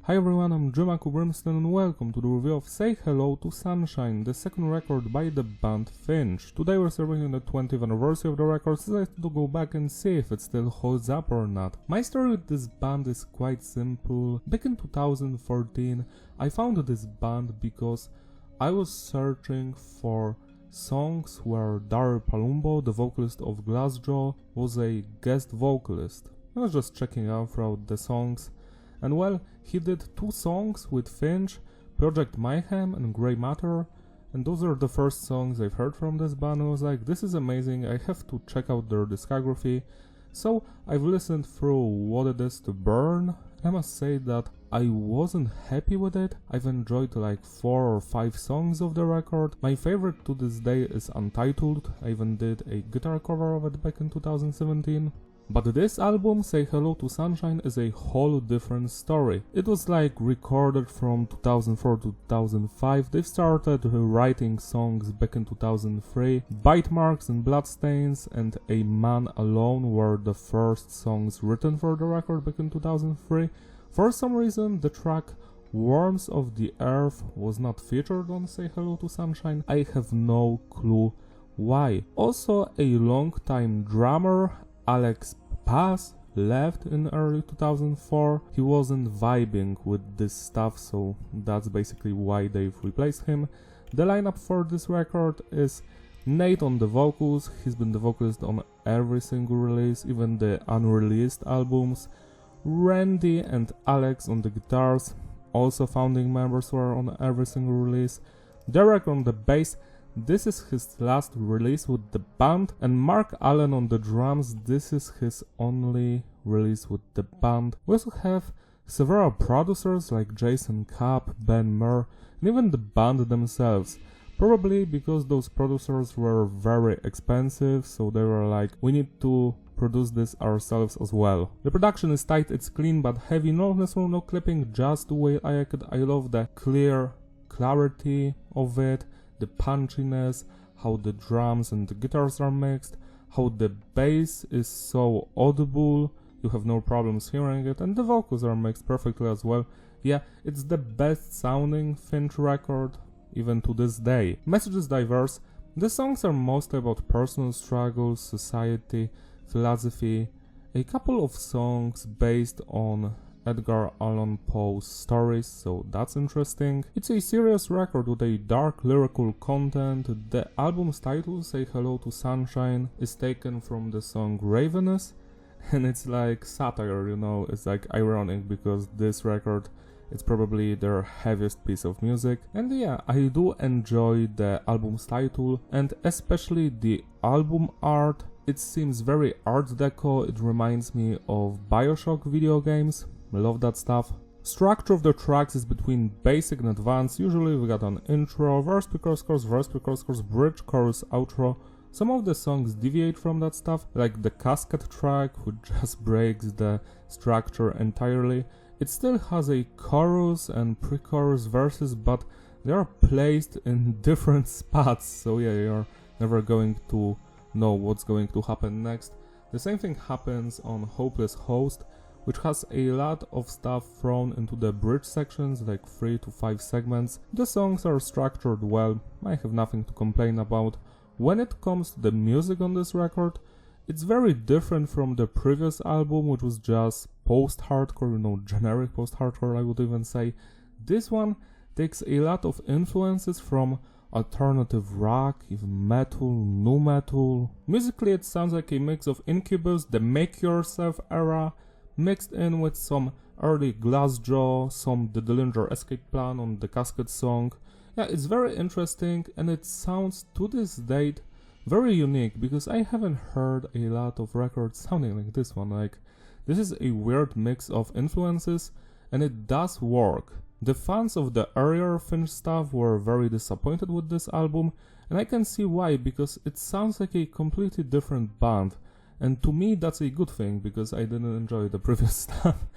Hi everyone, I'm Brimstone and welcome to the review of Say Hello to Sunshine, the second record by the band Finch. Today we're celebrating the 20th anniversary of the record, so I have to go back and see if it still holds up or not. My story with this band is quite simple. Back in 2014, I found this band because I was searching for songs where Daryl Palumbo, the vocalist of Glassjaw, was a guest vocalist. I was just checking out throughout the songs. And well, he did two songs with Finch, Project Mayhem and Grey Matter, and those are the first songs I've heard from this band. I was like, this is amazing, I have to check out their discography. So I've listened through What It Is to Burn. I must say that I wasn't happy with it. I've enjoyed like 4 or 5 songs of the record. My favorite to this day is Untitled. I even did a guitar cover of it back in 2017. But this album, Say Hello to Sunshine, is a whole different story. It was like recorded from 2004 to 2005. They started writing songs back in 2003. Bitemarks and Bloodstains and A Man Alone were the first songs written for the record back in 2003. For some reason, the track Worms of the Earth was not featured on Say Hello to Sunshine. I have no clue why. Also, a long-time drummer, Alex Paz, left in early 2004. He wasn't vibing with this stuff, so that's basically why they've replaced him. The lineup for this record is Nate on the vocals. He's been the vocalist on every single release, even the unreleased albums. Randy and Alex on the guitars, also founding members who are on every single release. Derek on the bass. This is his last release with the band, and Mark Allen on the drums. This is his only release with the band. We also have several producers like Jason Kapp, Ben Mur, and even the band themselves. Probably because those producers were very expensive, so they were like, we need to produce this ourselves as well. The production is tight, it's clean but heavy, no noise, no clipping, just the way I like it. I love the clarity of it. The punchiness, how the drums and the guitars are mixed, how the bass is so audible, you have no problems hearing it, and the vocals are mixed perfectly as well. Yeah, it's the best sounding Finch record, even to this day. Message is diverse. The songs are mostly about personal struggles, society, philosophy, a couple of songs based on Edgar Allan Poe's stories, so that's interesting. It's a serious record with a dark lyrical content. The album's title, Say Hello to Sunshine, is taken from the song Ravenous, and it's like satire, you know, it's like ironic because this record is probably their heaviest piece of music. And yeah, I do enjoy the album's title and especially the album art. It seems very art deco, it reminds me of BioShock video games. Love that stuff. Structure of the tracks is between basic and advanced. Usually we got an intro, verse, pre-chorus, chorus, verse, pre-chorus, chorus, bridge, chorus, outro. Some of the songs deviate from that stuff, like the Casket track, which just breaks the structure entirely. It still has a chorus and pre-chorus verses, but they are placed in different spots, so yeah, you're never going to know what's going to happen next. The same thing happens on Hopeless Host, which has a lot of stuff thrown into the bridge sections, like 3 to 5 segments. The songs are structured well, I have nothing to complain about. When it comes to the music on this record, it's very different from the previous album, which was just post-hardcore, you know, generic post-hardcore I would even say. This one takes a lot of influences from alternative rock, even metal, nu metal. Musically it sounds like a mix of Incubus, the Make Yourself era, mixed in with some early Glassjaw, some The Dillinger Escape Plan on the Casket song. Yeah, it's very interesting and it sounds to this date very unique because I haven't heard a lot of records sounding like this one. Like, this is a weird mix of influences and it does work. The fans of the earlier Finch stuff were very disappointed with this album, and I can see why, because it sounds like a completely different band. And to me that's a good thing, because I didn't enjoy the previous stuff.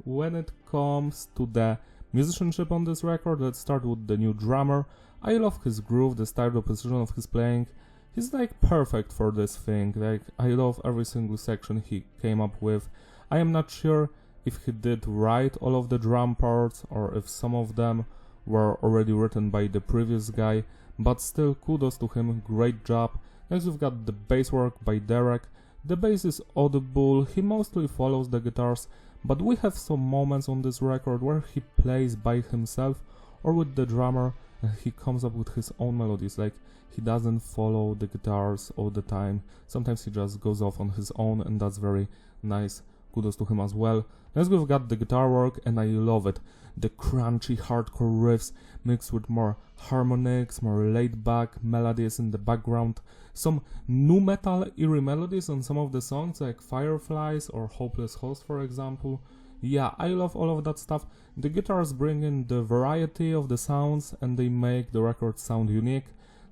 When it comes to the musicianship on this record, let's start with the new drummer. I love his groove, the style, the precision of his playing. He's like perfect for this thing. Like, I love every single section he came up with. I am not sure if he did write all of the drum parts or if some of them were already written by the previous guy, but still kudos to him, great job. Next we've got the bass work by Derek. The bass is audible, he mostly follows the guitars, but we have some moments on this record where he plays by himself or with the drummer and he comes up with his own melodies, like he doesn't follow the guitars all the time. Sometimes he just goes off on his own and that's very nice. Kudos to him as well. Next we've got the guitar work and I love it. The crunchy hardcore riffs mixed with more harmonics, more laid back melodies in the background. Some nu metal eerie melodies on some of the songs like Fireflies or Hopeless Host for example. Yeah, I love all of that stuff. The guitars bring in the variety of the sounds and they make the record sound unique.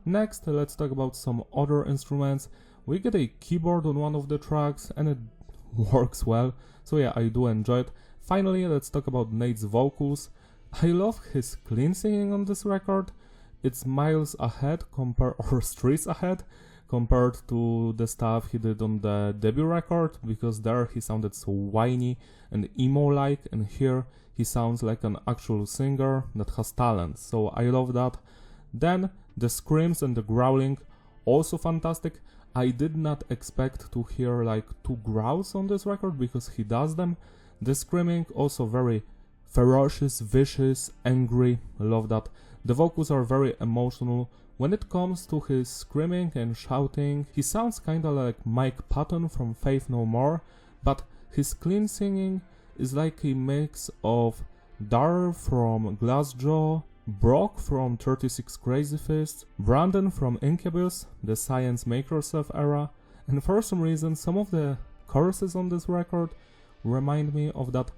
Next, let's talk about some other instruments. We get a keyboard on one of the tracks and it works well, so yeah, I do enjoy it. Finally, let's talk about Nate's vocals. I love his clean singing on this record. It's miles ahead or streets ahead compared to the stuff he did on the debut record, because there he sounded so whiny and emo-like, and here he sounds like an actual singer that has talent, so I love that. Then the screams and the growling, also fantastic. I did not expect to hear like 2 growls on this record because he does them. The screaming also very ferocious, vicious, angry, love that. The vocals are very emotional. When it comes to his screaming and shouting, he sounds kinda like Mike Patton from Faith No More, but his clean singing is like a mix of Dar from Glassjaw, Brock from 36 Crazy Fists, Brandon from Incubus, the Science Make Yourself era, and for some reason some of the choruses on this record remind me of that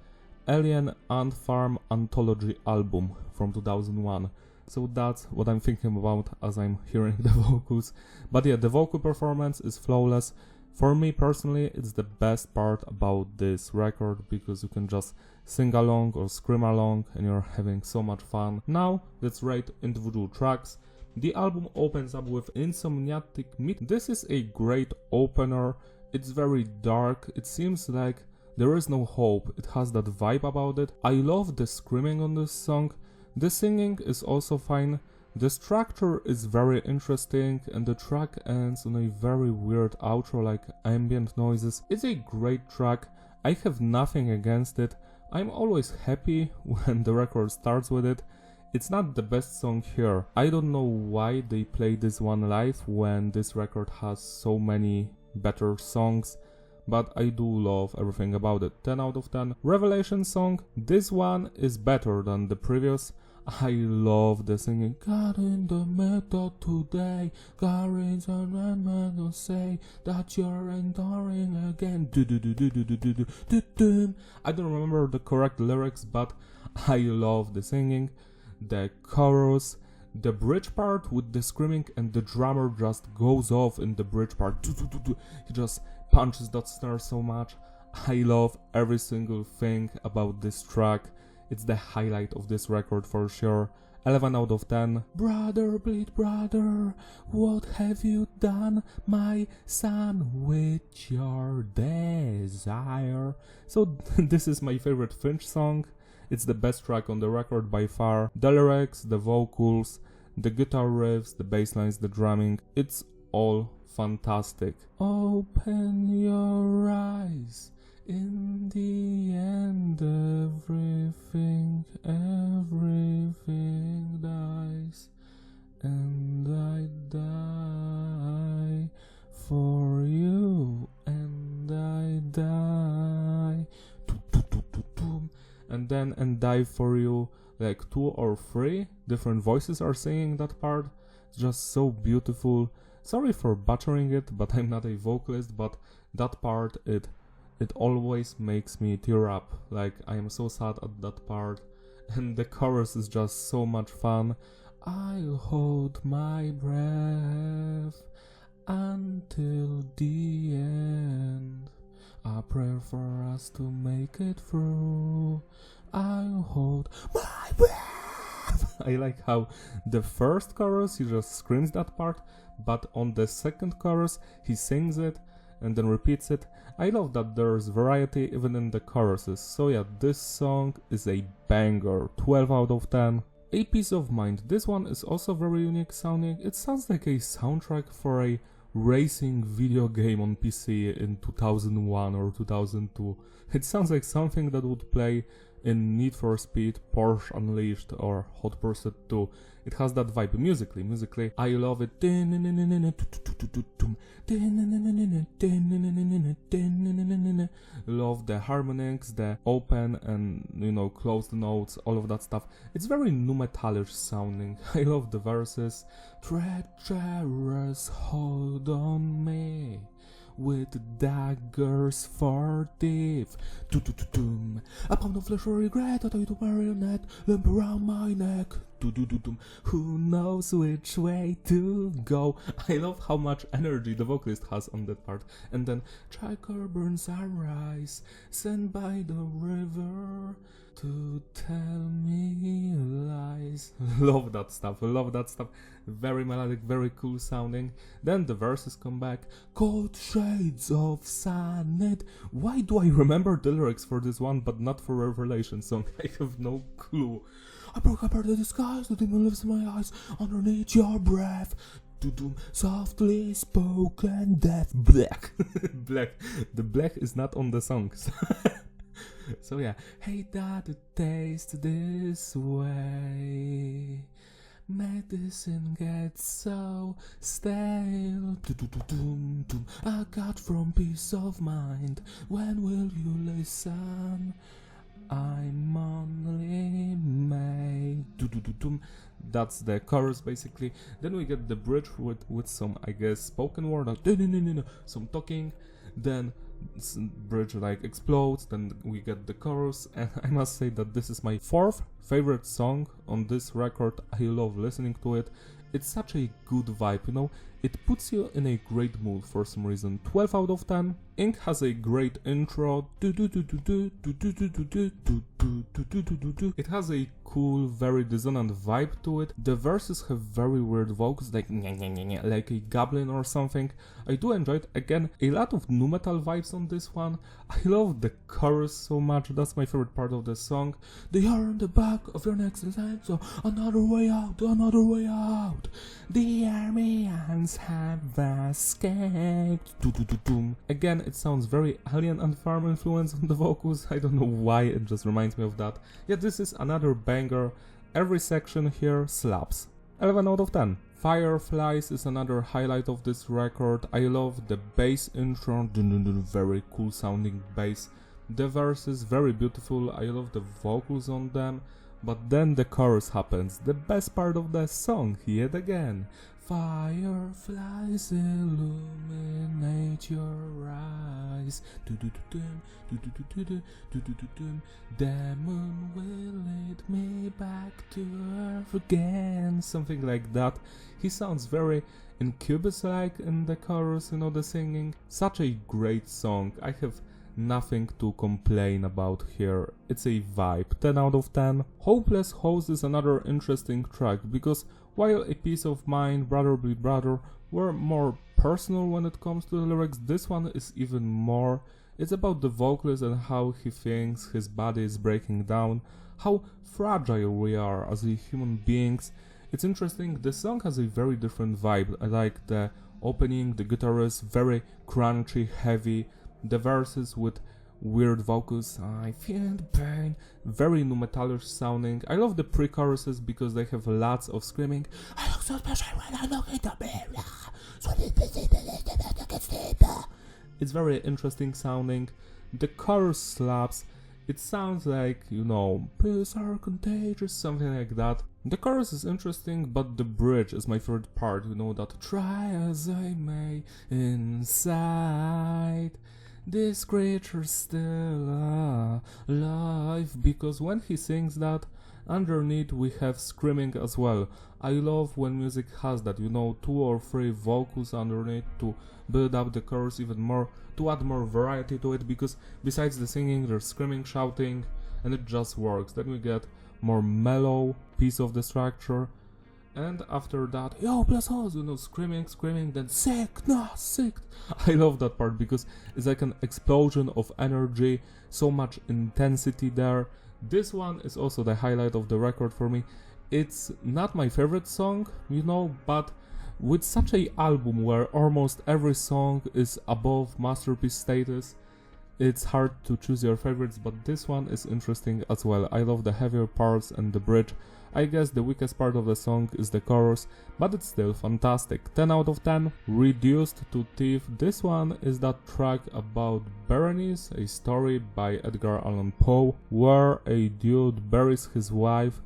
Alien Ant Farm Anthology album from 2001. So that's what I'm thinking about as I'm hearing the vocals. But yeah, the vocal performance is flawless. For me personally, it's the best part about this record because you can just sing along or scream along and you're having so much fun. Now, let's rate individual tracks. The album opens up with Insomniatic Meat. This is a great opener. It's very dark. It seems like there is no hope. It has that vibe about it. I love the screaming on this song. The singing is also fine. The structure is very interesting and the track ends on a very weird outro like ambient noises. It's a great track. I have nothing against it. I'm always happy when the record starts with it. It's not the best song here. I don't know why they play this one live when this record has so many better songs, but I do love everything about it. 10 out of 10. Revelation song. This one is better than the previous. I love the singing. God in the middle today, God is a man to say that you're enduring again. I don't remember the correct lyrics, but I love the singing. The chorus, the bridge part with the screaming, and the drummer just goes off in the bridge part. He just punches that snare so much. I love every single thing about this track. It's the highlight of this record for sure. 11 out of 10. Brother, bleed brother, what have you done, my son, with your desire? So this is my favorite Finch song. It's the best track on the record by far. The lyrics, the vocals, the guitar riffs, the bass lines, the drumming, it's all fantastic. Open your eyes. In the end, everything dies, and I die for you, and I die, and die for you, like 2 or 3 different voices are singing that part. It's just so beautiful. Sorry for butchering it, but I'm not a vocalist, but that part, it always makes me tear up. Like, I am so sad at that part, and the chorus is just so much fun. I'll hold my breath until the end. I pray for us to make it through. I'll hold my breath. I like how the first chorus he just screams that part, but on the second chorus he sings it, and then repeats it. I love that there's variety even in the choruses, so yeah, this song is a banger, 12 out of 10. A Peace of Mind, this one is also very unique sounding. It sounds like a soundtrack for a racing video game on PC in 2001 or 2002. It sounds like something that would play in Need for Speed, Porsche Unleashed or Hot Pursuit 2. It has that vibe musically. I love it. Love the harmonics, the open and closed notes, all of that stuff. It's very nu metalish sounding. I love the verses. Treacherous, hold on me with daggers for teeth. A pound of flesh or regret, I tell you to marionette, limp around my neck. Who knows which way to go? I love how much energy the vocalist has on that part. And then Tracker burns our eyes, sent by the river to tell me lies. Love that stuff. Very melodic, very cool sounding. Then the verses come back. Cold shades of sonnet. Why do I remember the lyrics for this one but not for Revelation song? I have no clue. I broke apart the disguise, the demon lives in my eyes, underneath your breath. Softly spoken death. Black. The black is not on the songs. So yeah, hate that it tastes this way. Medicine gets so stale. I got from peace of mind. When will you listen? I'm only made. That's the chorus basically. Then we get the bridge with some, I guess, spoken word, like some talking. Then bridge like explodes. Then we get the chorus, and I must say that this is my 4th favorite song on this record. I love listening to it. It's such a good vibe, It puts you in a great mood for some reason. 12 out of 10. Ink has a great intro. It has a cool, very dissonant vibe to it. The verses have very weird vocals, like a goblin or something. I do enjoy it. Again, a lot of nu metal vibes on this one. I love the chorus so much. That's my favorite part of the song. They are on the back of your next line, so another way out. The Armenians have escaped. Again, it sounds very Alien and Farm influence on the vocals. I don't know why, it just reminds me of that. Yeah, this is another banger. Every section here slaps. 11 out of 10. Fireflies is another highlight of this record. I love the bass intro, very cool sounding bass. The verses, very beautiful. I love the vocals on them. But then the chorus happens, the best part of the song, yet again. Fireflies illuminate your eyes. Demon will lead me back to earth again. Something like that. He sounds very Incubus-like in the chorus, the singing. Such a great song. I have nothing to complain about here. It's a vibe. 10 out of 10. Hopeless Host is another interesting track because while A Peace of Mind, Brother Be Brother were more personal when it comes to the lyrics, this one is even more. It's about the vocalist and how he thinks his body is breaking down, how fragile we are as human beings. It's interesting, the song has a very different vibe. I like the opening, the guitar is very crunchy, heavy, the verses with weird vocals, I feel the pain, very nu metalish sounding. I love the pre-choruses because they have lots of screaming. I look so special when I look in the mirror. It's very interesting sounding. The chorus slaps. It sounds like, pills are contagious, something like that. The chorus is interesting, but the bridge is my favorite part, that try as I may inside. This creature's still alive, because when he sings that, underneath we have screaming as well. I love when music has that, 2 or 3 vocals underneath to build up the chorus even more, to add more variety to it, because besides the singing there's screaming, shouting, and it just works. Then we get more mellow piece of the structure. And after that, yo, plus us, screaming, then sick, no, sick. I love that part because it's like an explosion of energy, so much intensity there. This one is also the highlight of the record for me. It's not my favorite song, but with such a album where almost every song is above masterpiece status, it's hard to choose your favorites, but this one is interesting as well. I love the heavier parts and the bridge. I guess the weakest part of the song is the chorus, but it's still fantastic. 10 out of 10, reduced to Thief. This one is that track about Berenice, a story by Edgar Allan Poe, where a dude buries his wife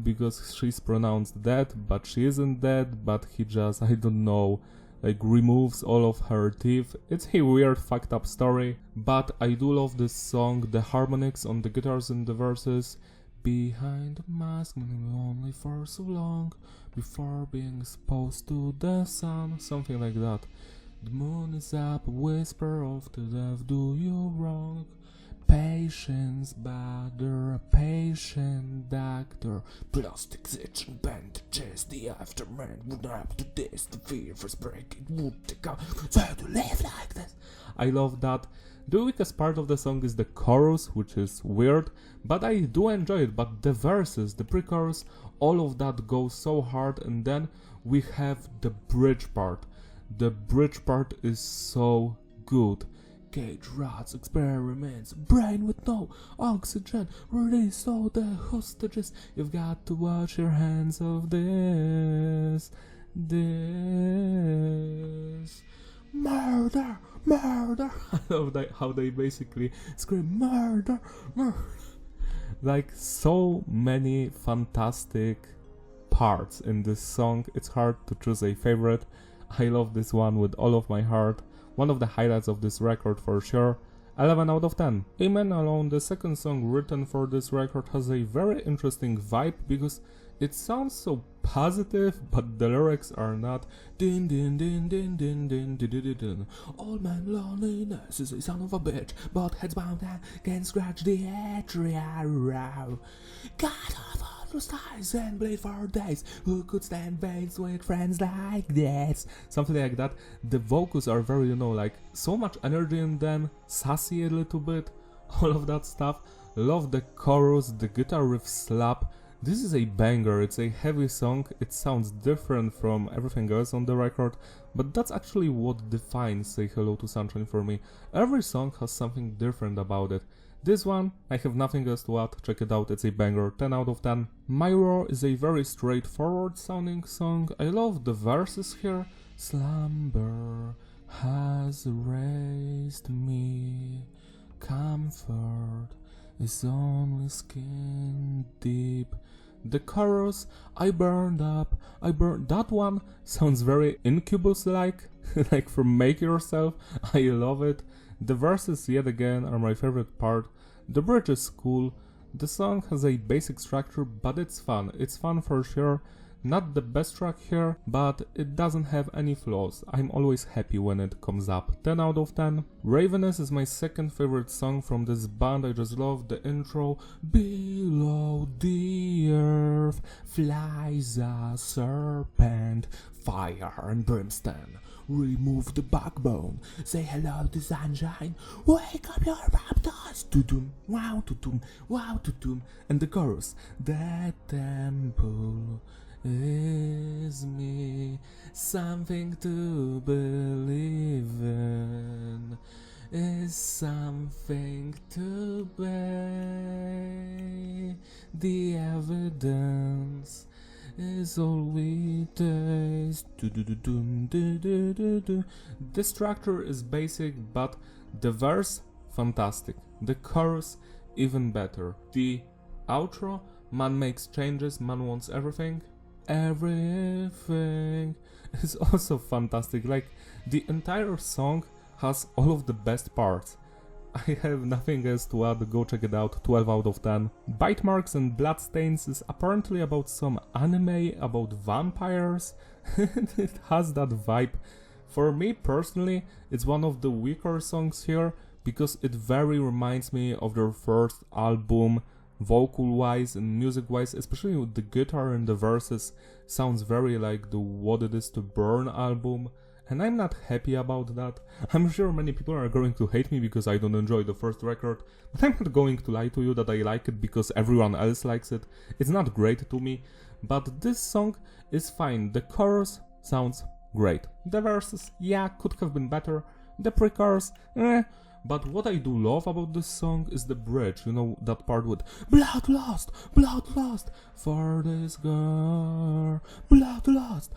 because she's pronounced dead, but she isn't dead, but he just, I don't know, removes all of her teeth. It's a weird fucked up story, but I do love this song, the harmonics on the guitars in the verses. Behind the mask, only for so long, before being exposed to the sun, something like that. The moon is up, whisper of the deaf, do you wrong? Patience, better, patient doctor, plastic stitching bandages, the aftermath would up to this, the fear for break, it would take out, so to live like this. I love that. The weakest part of the song is the chorus, which is weird, but I do enjoy it. But the verses, the pre-chorus, all of that goes so hard, and then we have the bridge part. The bridge part is so good. Cage rats, experiments, brain with no oxygen, release all the hostages, you've got to wash your hands of this. Murder, murder. I love how they basically scream murder, murder. Like so many fantastic parts in this song, it's hard to choose a favorite. I love this one with all of my heart. One of the highlights of this record for sure. 11 out of 10. Amen Alone, the second song written for this record, has a very interesting vibe because it sounds so positive, but the lyrics are not. Din din din din din din din din din. Old man loneliness is a son of a bitch, but heads bound and can scratch the atria. God of all the stars and bleed for days. Who could stand veils with friends like this? Something like that. The vocals are very, so much energy in them, sassy a little bit, all of that stuff. Love the chorus, the guitar riff slap. This is a banger, it's a heavy song, it sounds different from everything else on the record, but that's actually what defines Say Hello to Sunshine for me. Every song has something different about it. This one, I have nothing else to add, check it out, it's a banger, 10 out of 10. Miro is a very straightforward sounding song, I love the verses here. Slumber has raised me, comfort is only skin deep. The chorus, I burned, that one sounds very Incubus-like, like from Make Yourself, I love it. The verses yet again are my favorite part, the bridge is cool, the song has a basic structure but it's fun for sure. Not the best track here, but it doesn't have any flaws. I'm always happy when it comes up. 10 out of 10. Ravenous is my second favorite song from this band. I just love the intro. Below the earth flies a serpent, fire and brimstone. Remove the backbone, say hello to sunshine, wake up your raptors, to-doom, wow, to-doom, wow, to-doom. And the chorus, the temple is me, something to believe in, is something to bear, the evidence is all we taste. The structure is basic, but the verse, fantastic. The chorus, even better. The outro, man makes changes, man wants everything. Everything is also fantastic. Like, the entire song has all of the best parts. I have nothing else to add, go check it out, 12 out of 10. Bitemarks and Bloodstains is apparently about some anime about vampires, and it has that vibe. For me personally, it's one of the weaker songs here, because it very reminds me of their first album, vocal-wise and music-wise, especially with the guitar and the verses, sounds very like the What It Is to Burn album, and I'm not happy about that. I'm sure many people are going to hate me because I don't enjoy the first record, but I'm not going to lie to you that I like it because everyone else likes it. It's not great to me, but this song is fine. The chorus sounds great. The verses, yeah, could have been better. The pre-chorus, But what I do love about this song is the bridge, you know, that part with blood lost for this girl, blood lost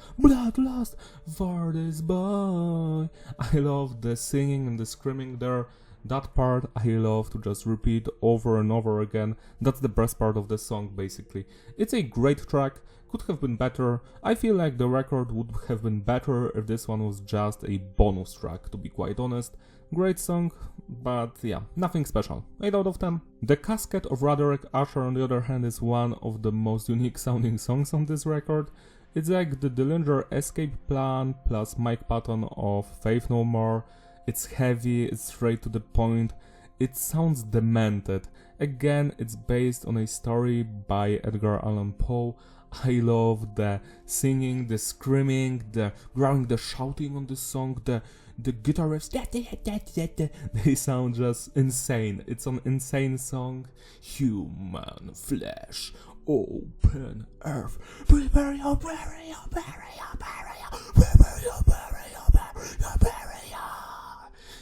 for this boy. I love the singing and the screaming there. That part I love to just repeat over and over again. That's the best part of the song, basically. It's a great track, could have been better. I feel like the record would have been better if this one was just a bonus track, to be quite honest. Great song, but yeah, nothing special. 8 out of 10. The Casket of Roderick Usher, on the other hand, is one of the most unique sounding songs on this record. It's like the Dillinger Escape Plan plus Mike Patton of Faith No More. It's heavy, it's straight to the point, it sounds demented. Again, it's based on a story by Edgar Allan Poe. I love the singing, the screaming, the growling, the shouting on this song, the guitar riffs, they sound just insane. It's an insane song. Human flesh, open earth, prepare your burial, prepare your burial.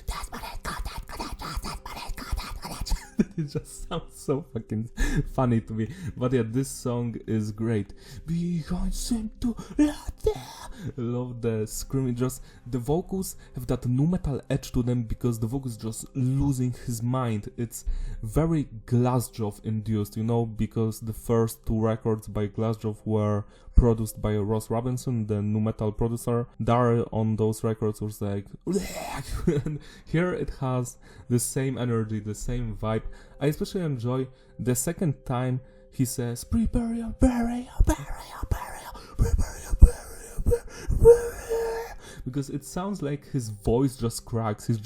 That's what it got, it just sounds so fucking funny to me. But yeah, this song is great. Behind seem to love the screaming, just the vocals have that nu metal edge to them because the vocals just losing his mind. It's very Glassjaw induced, you know, because the first two records by Glassjaw were produced by Ross Robinson, the nu metal producer. Daryl on those records was like and here it has the same energy, the same vibe. I especially enjoy the second time he says prepare your burial, prepare your burial, because it sounds like his voice just cracks. He's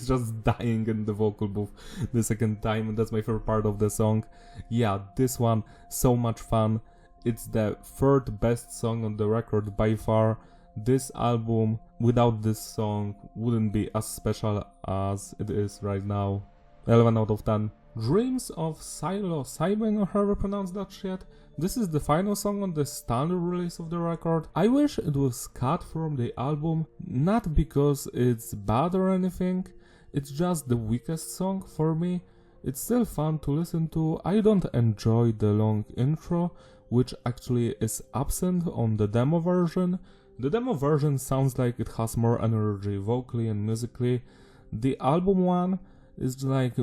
just dying in the vocal booth the second time, and that's my favorite part of the song. Yeah, this one, so much fun. It's the third best song on the record by far. This album without this song wouldn't be as special as it is right now. 11 out of 10. Dreams of Psilocybin, or however you pronounce that shit. This is the final song on the standard release of the record. I wish it was cut from the album, not because it's bad or anything, it's just the weakest song for me. It's still fun to listen to. I don't enjoy the long intro, which actually is absent on the demo version. The demo version sounds like it has more energy vocally and musically. The album one is like,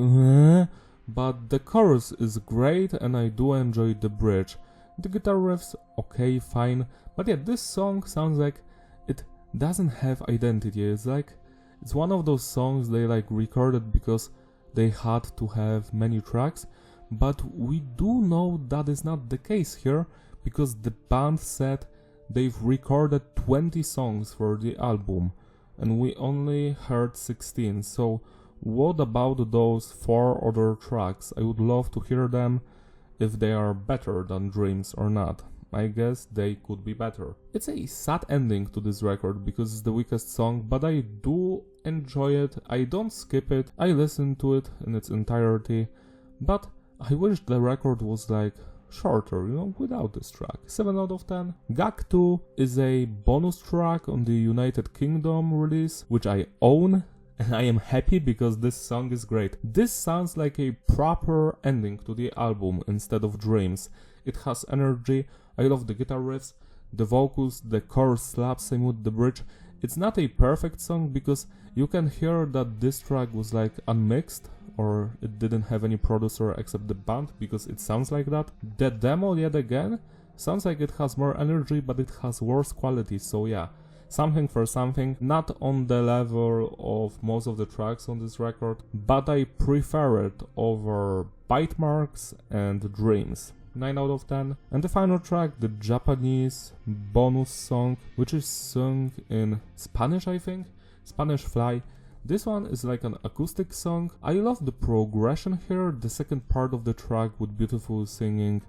but the chorus is great and I do enjoy the bridge. The guitar riffs, okay, fine, but yeah, this song sounds like it doesn't have identity. It's like, it's one of those songs they like recorded because they had to have many tracks, but we do know that is not the case here, because the band said they've recorded 20 songs for the album, and we only heard 16, so what about those 4 other tracks? I would love to hear them, if they are better than Dreams or not. I guess they could be better. It's a sad ending to this record because it's the weakest song, but I do enjoy it. I don't skip it, I listen to it in its entirety, but I wish the record was like shorter, you know, without this track. 7 out of 10. Gag 2 is a bonus track on the United Kingdom release, which I own, and I am happy because this song is great. This sounds like a proper ending to the album instead of Dreams. It has energy, I love the guitar riffs, the vocals, the chorus slaps, same with the bridge. It's not a perfect song because you can hear that this track was like unmixed, or it didn't have any producer except the band, because it sounds like that. The demo, yet again, sounds like it has more energy, but it has worse quality, so yeah, something for something, not on the level of most of the tracks on this record, but I prefer it over Bitemarks and Dreams. 9 out of 10. And the final track, the Japanese bonus song, which is sung in Spanish, I think? Spanish Fly. This one is like an acoustic song. I love the progression here. The second part of the track with beautiful singing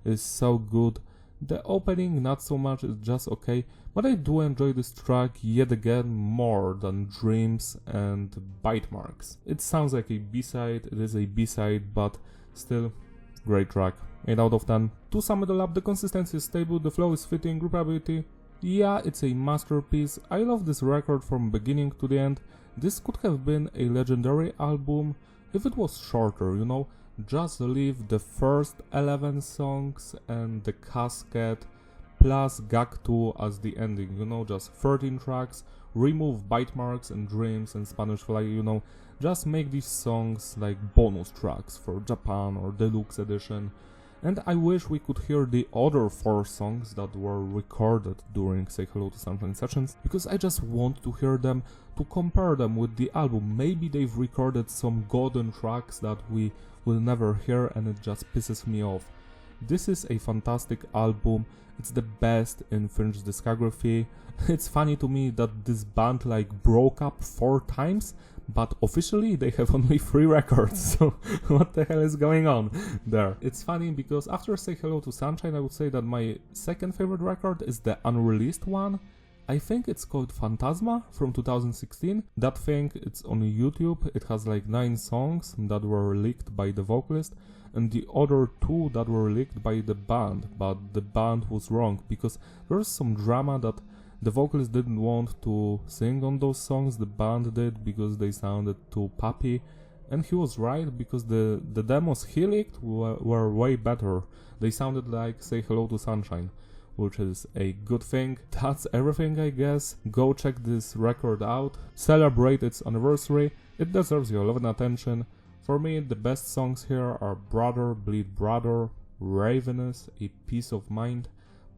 is so good. The opening not so much, it's just okay, but I do enjoy this track yet again more than Dreams and Bitemarks. It sounds like a B-side, it is a B-side, but still great track. 8 out of 10. To sum it all up, the consistency is stable, the flow is fitting, repeatability. Yeah, it's a masterpiece. I love this record from beginning to the end. This could have been a legendary album if it was shorter, you know. Just leave the first 11 songs and the Casket plus Gag 2 as the ending, you know, just 13 tracks, remove Bitemarks and Dreams and Spanish Fly, you know, just make these songs like bonus tracks for Japan or Deluxe Edition. And I wish we could hear the other 4 songs that were recorded during Say Hello to Sunshine sessions, because I just want to hear them, to compare them with the album. Maybe they've recorded some golden tracks that we will never hear and it just pisses me off. This is a fantastic album, it's the best in Finch's discography. It's funny to me that this band like broke up 4 times, but officially they have only 3 records, so what the hell is going on there? It's funny because after Say Hello to Sunshine I would say that my second favorite record is the unreleased one. I think it's called Phantasma from 2016. That thing, it's on YouTube, it has like 9 songs that were leaked by the vocalist, and the other 2 that were leaked by the band, but the band was wrong because there's some drama that the vocalist didn't want to sing on those songs, the band did because they sounded too poppy, and he was right because the demos he leaked were way better. They sounded like Say Hello to Sunshine, which is a good thing. That's everything, I guess. Go check this record out, celebrate its anniversary, it deserves your love and attention. For me, the best songs here are Brother, Bleed Brother, Ravenous, A Peace of Mind,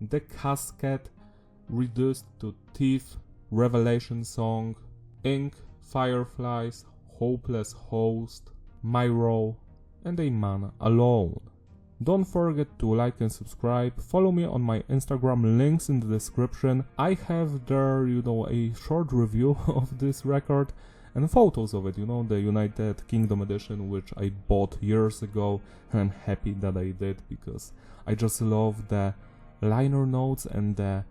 The Casket, Reduced to Thief, Revelation Song, Ink, Fireflies, Hopeless Host, Miro, and A Man Alone. Don't forget to like and subscribe, follow me on my Instagram, links in the description. I have there, you know, a short review of this record and photos of it, you know, the United Kingdom edition, which I bought years ago, and I'm happy that I did because I just love the liner notes and the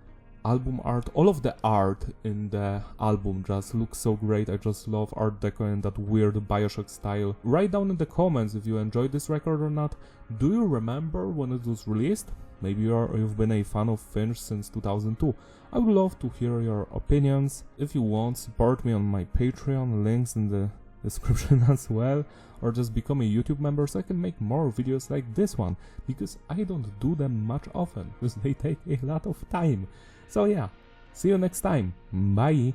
album art. All of the art in the album just looks so great. I just love Art Deco and that weird Bioshock style. Write down in the comments if you enjoyed this record or not. Do you remember when it was released? Maybe you've been a fan of Finch since 2002. I would love to hear your opinions. If you want, support me on my Patreon, links in the description as well, or just become a YouTube member so I can make more videos like this one, because I don't do them much often, because they take a lot of time. So yeah, see you next time, bye!